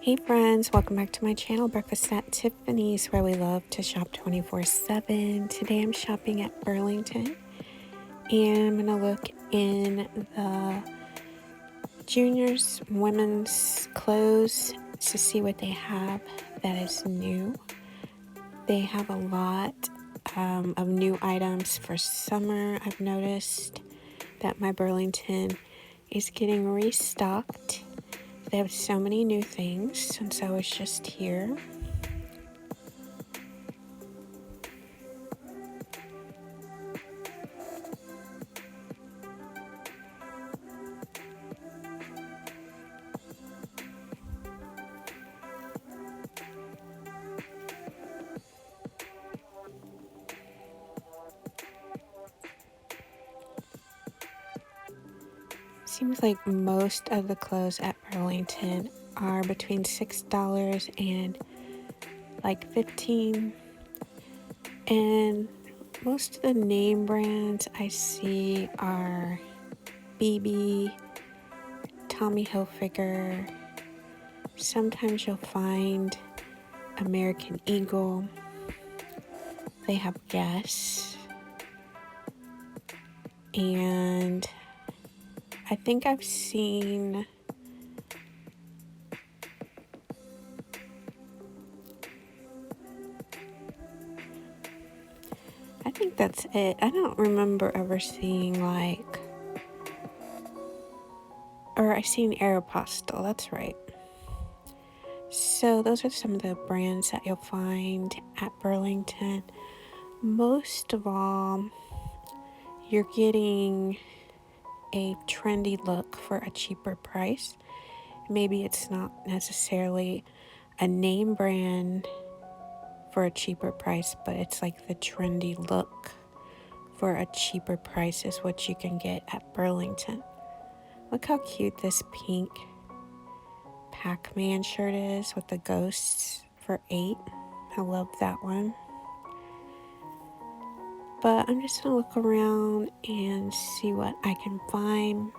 Hey friends, welcome back to my channel, Breakfast at Tiffany's, where we love to shop 24/7. Today I'm shopping at Burlington and I'm going to look in the juniors women's clothes to see what they have that is new. They have a lot of new items for summer. I've noticed that my Burlington is getting restocked. They have so many new things since I was just here. Seems like most of the clothes at Burlington are between $6 and like $15. And most of the name brands I see are BB, Tommy Hilfiger. Sometimes you'll find American Eagle. They have Guess. And I think I've seen I think that's it. I don't remember ever seeing or I seen Aeropostale, that's right. So those are some of the brands that you'll find at Burlington. Most of all, you're getting a trendy look for a cheaper price. Maybe it's not necessarily a name brand for a cheaper price, but it's like the trendy look for a cheaper price is what you can get at Burlington. Look how cute this pink Pac-Man shirt is with the ghosts for $8. I love that one. But I'm just gonna look around and see what I can find.